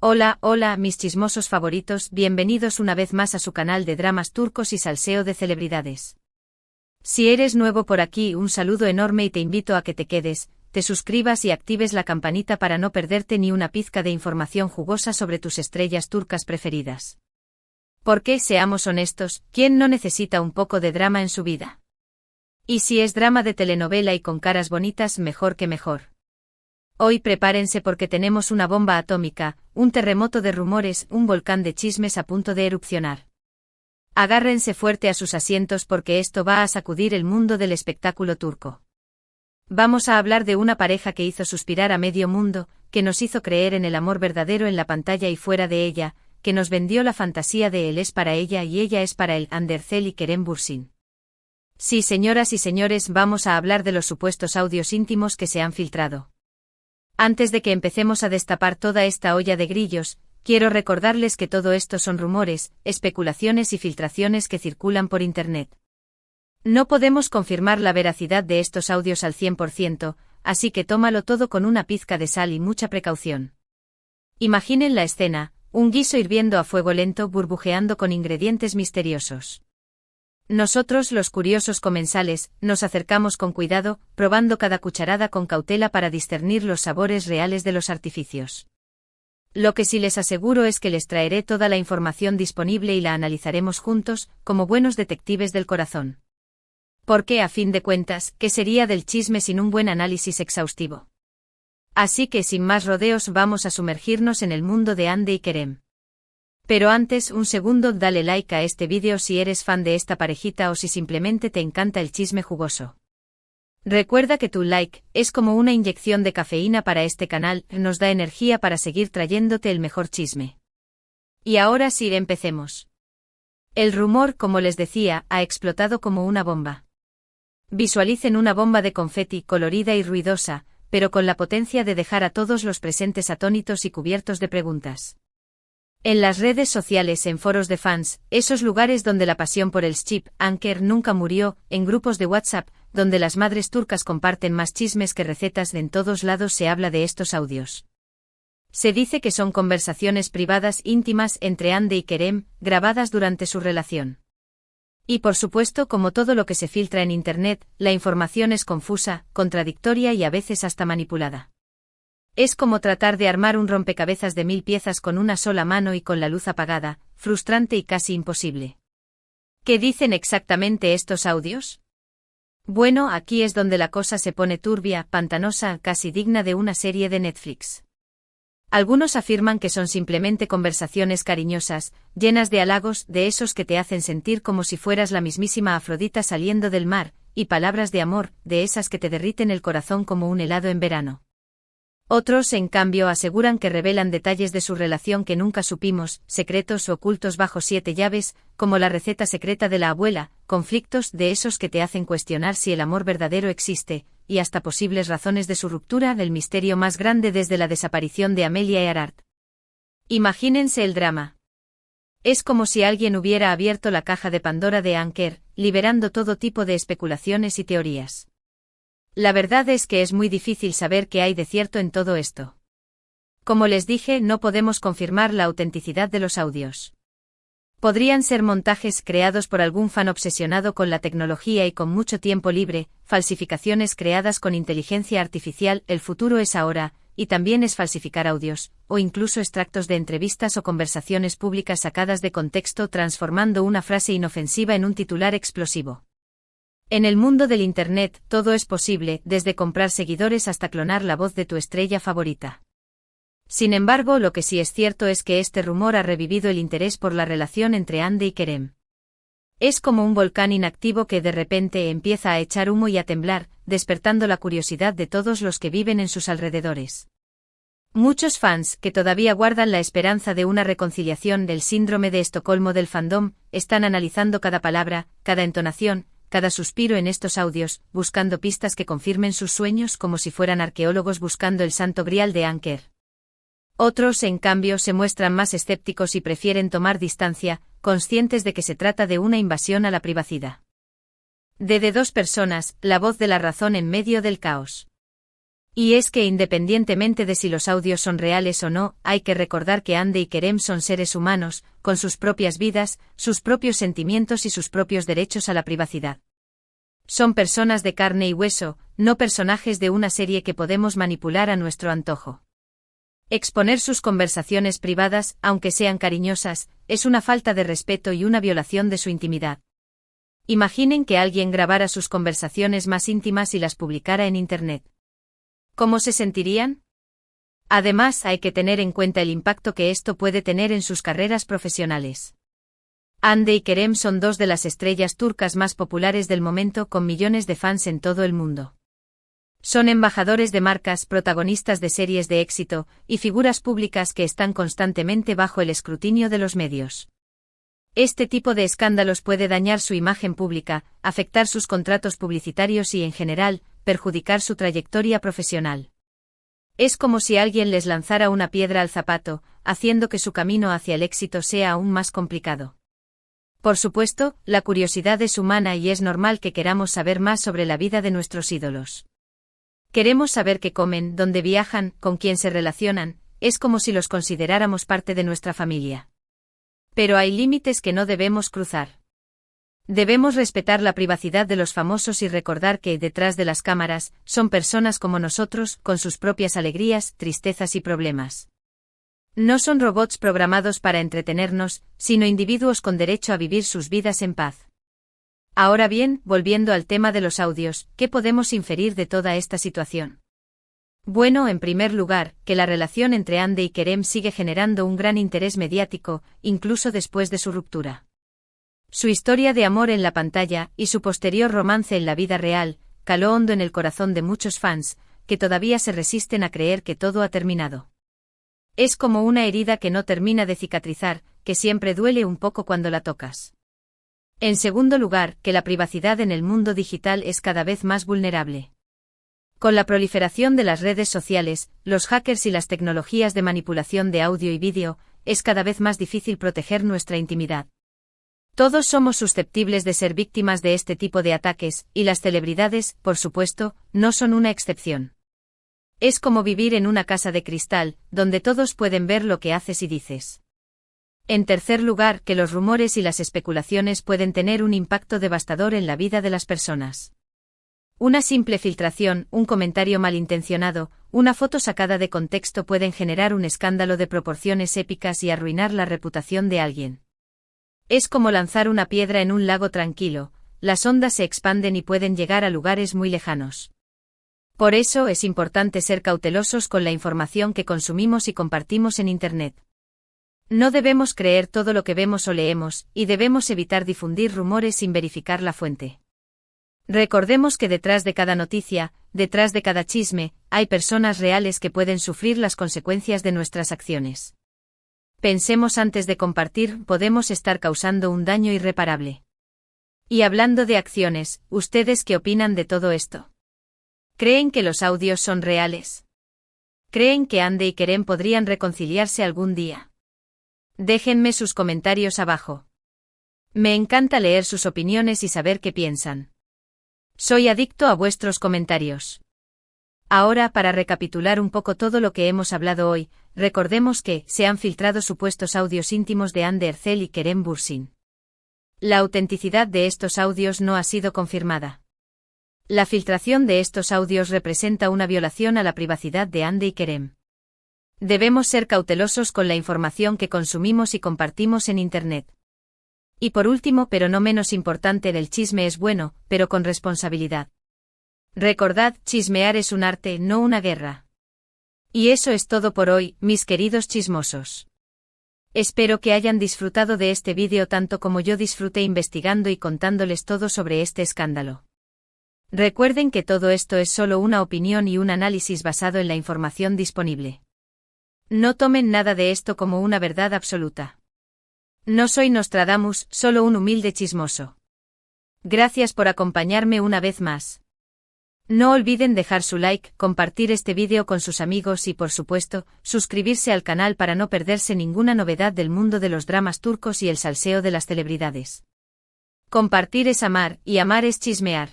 Hola, hola, mis chismosos favoritos, bienvenidos una vez más a su canal de dramas turcos y salseo de celebridades. Si eres nuevo por aquí, un saludo enorme y te invito a que te quedes, te suscribas y actives la campanita para no perderte ni una pizca de información jugosa sobre tus estrellas turcas preferidas. Porque, seamos honestos, ¿quién no necesita un poco de drama en su vida? Y si es drama de telenovela y con caras bonitas, mejor que mejor. Hoy prepárense porque tenemos una bomba atómica, un terremoto de rumores, un volcán de chismes a punto de erupcionar. Agárrense fuerte a sus asientos porque esto va a sacudir el mundo del espectáculo turco. Vamos a hablar de una pareja que hizo suspirar a medio mundo, que nos hizo creer en el amor verdadero en la pantalla y fuera de ella, que nos vendió la fantasía de él es para ella y ella es para él, Andercel y Kerem Bürsin. Sí, señoras y señores, vamos a hablar de los supuestos audios íntimos que se han filtrado. Antes de que empecemos a destapar toda esta olla de grillos, quiero recordarles que todo esto son rumores, especulaciones y filtraciones que circulan por Internet. No podemos confirmar la veracidad de estos audios al 100%, así que tómalo todo con una pizca de sal y mucha precaución. Imaginen la escena, un guiso hirviendo a fuego lento burbujeando con ingredientes misteriosos. Nosotros, los curiosos comensales, nos acercamos con cuidado, probando cada cucharada con cautela para discernir los sabores reales de los artificios. Lo que sí les aseguro es que les traeré toda la información disponible y la analizaremos juntos, como buenos detectives del corazón. Porque, a fin de cuentas, ¿qué sería del chisme sin un buen análisis exhaustivo? Así que sin más rodeos vamos a sumergirnos en el mundo de Hande y Kerem. Pero antes, un segundo, dale like a este vídeo si eres fan de esta parejita o si simplemente te encanta el chisme jugoso. Recuerda que tu like es como una inyección de cafeína para este canal, nos da energía para seguir trayéndote el mejor chisme. Y ahora sí, empecemos. El rumor, como les decía, ha explotado como una bomba. Visualicen una bomba de confeti colorida y ruidosa, pero con la potencia de dejar a todos los presentes atónitos y cubiertos de preguntas. En las redes sociales, en foros de fans, esos lugares donde la pasión por el Ship Anker nunca murió, en grupos de WhatsApp, donde las madres turcas comparten más chismes que recetas, en todos lados se habla de estos audios. Se dice que son conversaciones privadas íntimas entre Hande y Kerem, grabadas durante su relación. Y por supuesto, como todo lo que se filtra en Internet, la información es confusa, contradictoria y a veces hasta manipulada. Es como tratar de armar un rompecabezas de 1000 piezas con una sola mano y con la luz apagada, frustrante y casi imposible. ¿Qué dicen exactamente estos audios? Bueno, aquí es donde la cosa se pone turbia, pantanosa, casi digna de una serie de Netflix. Algunos afirman que son simplemente conversaciones cariñosas, llenas de halagos, de esos que te hacen sentir como si fueras la mismísima Afrodita saliendo del mar, y palabras de amor, de esas que te derriten el corazón como un helado en verano. Otros, en cambio, aseguran que revelan detalles de su relación que nunca supimos, secretos ocultos bajo 7 llaves, como la receta secreta de la abuela, conflictos de esos que te hacen cuestionar si el amor verdadero existe, y hasta posibles razones de su ruptura, del misterio más grande desde la desaparición de Amelia Earhart. Imagínense el drama. Es como si alguien hubiera abierto la caja de Pandora de Anker, liberando todo tipo de especulaciones y teorías. La verdad es que es muy difícil saber qué hay de cierto en todo esto. Como les dije, no podemos confirmar la autenticidad de los audios. Podrían ser montajes creados por algún fan obsesionado con la tecnología y con mucho tiempo libre, falsificaciones creadas con inteligencia artificial, el futuro es ahora, y también es falsificar audios, o incluso extractos de entrevistas o conversaciones públicas sacadas de contexto transformando una frase inofensiva en un titular explosivo. En el mundo del Internet, todo es posible, desde comprar seguidores hasta clonar la voz de tu estrella favorita. Sin embargo, lo que sí es cierto es que este rumor ha revivido el interés por la relación entre Hande y Kerem. Es como un volcán inactivo que de repente empieza a echar humo y a temblar, despertando la curiosidad de todos los que viven en sus alrededores. Muchos fans, que todavía guardan la esperanza de una reconciliación del síndrome de Estocolmo del fandom, están analizando cada palabra, cada entonación, cada suspiro en estos audios, buscando pistas que confirmen sus sueños como si fueran arqueólogos buscando el santo grial de Anker. Otros, en cambio, se muestran más escépticos y prefieren tomar distancia, conscientes de que se trata de una invasión a la privacidad. De dos personas, la voz de la razón en medio del caos. Y es que independientemente de si los audios son reales o no, hay que recordar que Hande y Kerem son seres humanos, con sus propias vidas, sus propios sentimientos y sus propios derechos a la privacidad. Son personas de carne y hueso, no personajes de una serie que podemos manipular a nuestro antojo. Exponer sus conversaciones privadas, aunque sean cariñosas, es una falta de respeto y una violación de su intimidad. Imaginen que alguien grabara sus conversaciones más íntimas y las publicara en Internet. ¿Cómo se sentirían? Además, hay que tener en cuenta el impacto que esto puede tener en sus carreras profesionales. Hande y Kerem son dos de las estrellas turcas más populares del momento, con millones de fans en todo el mundo. Son embajadores de marcas, protagonistas de series de éxito, y figuras públicas que están constantemente bajo el escrutinio de los medios. Este tipo de escándalos puede dañar su imagen pública, afectar sus contratos publicitarios y, en general, perjudicar su trayectoria profesional. Es como si alguien les lanzara una piedra al zapato, haciendo que su camino hacia el éxito sea aún más complicado. Por supuesto, la curiosidad es humana y es normal que queramos saber más sobre la vida de nuestros ídolos. Queremos saber qué comen, dónde viajan, con quién se relacionan, es como si los consideráramos parte de nuestra familia. Pero hay límites que no debemos cruzar. Debemos respetar la privacidad de los famosos y recordar que, detrás de las cámaras, son personas como nosotros, con sus propias alegrías, tristezas y problemas. No son robots programados para entretenernos, sino individuos con derecho a vivir sus vidas en paz. Ahora bien, volviendo al tema de los audios, ¿qué podemos inferir de toda esta situación? Bueno, en primer lugar, que la relación entre Hande y Kerem sigue generando un gran interés mediático, incluso después de su ruptura. Su historia de amor en la pantalla, y su posterior romance en la vida real, caló hondo en el corazón de muchos fans, que todavía se resisten a creer que todo ha terminado. Es como una herida que no termina de cicatrizar, que siempre duele un poco cuando la tocas. En segundo lugar, que la privacidad en el mundo digital es cada vez más vulnerable. Con la proliferación de las redes sociales, los hackers y las tecnologías de manipulación de audio y vídeo, es cada vez más difícil proteger nuestra intimidad. Todos somos susceptibles de ser víctimas de este tipo de ataques, y las celebridades, por supuesto, no son una excepción. Es como vivir en una casa de cristal, donde todos pueden ver lo que haces y dices. En tercer lugar, que los rumores y las especulaciones pueden tener un impacto devastador en la vida de las personas. Una simple filtración, un comentario malintencionado, una foto sacada de contexto pueden generar un escándalo de proporciones épicas y arruinar la reputación de alguien. Es como lanzar una piedra en un lago tranquilo, las ondas se expanden y pueden llegar a lugares muy lejanos. Por eso es importante ser cautelosos con la información que consumimos y compartimos en Internet. No debemos creer todo lo que vemos o leemos, y debemos evitar difundir rumores sin verificar la fuente. Recordemos que detrás de cada noticia, detrás de cada chisme, hay personas reales que pueden sufrir las consecuencias de nuestras acciones. Pensemos antes de compartir, podemos estar causando un daño irreparable. Y hablando de acciones, ¿ustedes qué opinan de todo esto? ¿Creen que los audios son reales? ¿Creen que Hande y Kerem podrían reconciliarse algún día? Déjenme sus comentarios abajo. Me encanta leer sus opiniones y saber qué piensan. Soy adicto a vuestros comentarios. Ahora, para recapitular un poco todo lo que hemos hablado hoy, recordemos que se han filtrado supuestos audios íntimos de Hande Erçel y Kerem Bürsin. La autenticidad de estos audios no ha sido confirmada. La filtración de estos audios representa una violación a la privacidad de Hande y Kerem. Debemos ser cautelosos con la información que consumimos y compartimos en Internet. Y por último, pero no menos importante, el chisme es bueno, pero con responsabilidad. Recordad, chismear es un arte, no una guerra. Y eso es todo por hoy, mis queridos chismosos. Espero que hayan disfrutado de este vídeo tanto como yo disfruté investigando y contándoles todo sobre este escándalo. Recuerden que todo esto es solo una opinión y un análisis basado en la información disponible. No tomen nada de esto como una verdad absoluta. No soy Nostradamus, solo un humilde chismoso. Gracias por acompañarme una vez más. No olviden dejar su like, compartir este vídeo con sus amigos y, por supuesto, suscribirse al canal para no perderse ninguna novedad del mundo de los dramas turcos y el salseo de las celebridades. Compartir es amar, y amar es chismear.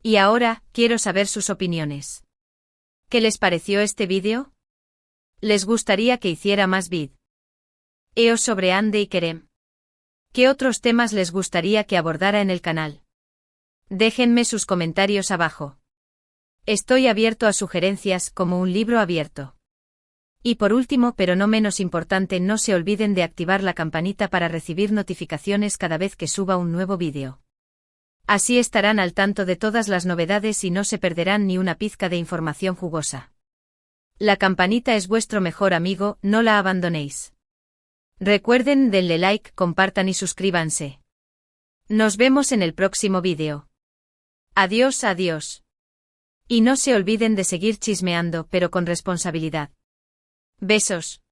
Y ahora, quiero saber sus opiniones. ¿Qué les pareció este vídeo? ¿Les gustaría que hiciera más vídeos sobre Ande y Kerem? ¿Qué otros temas les gustaría que abordara en el canal? Déjenme sus comentarios abajo. Estoy abierto a sugerencias, como un libro abierto. Y por último, pero no menos importante, no se olviden de activar la campanita para recibir notificaciones cada vez que suba un nuevo vídeo. Así estarán al tanto de todas las novedades y no se perderán ni una pizca de información jugosa. La campanita es vuestro mejor amigo, no la abandonéis. Recuerden, denle like, compartan y suscríbanse. Nos vemos en el próximo vídeo. Adiós, adiós. Y no se olviden de seguir chismeando, pero con responsabilidad. Besos.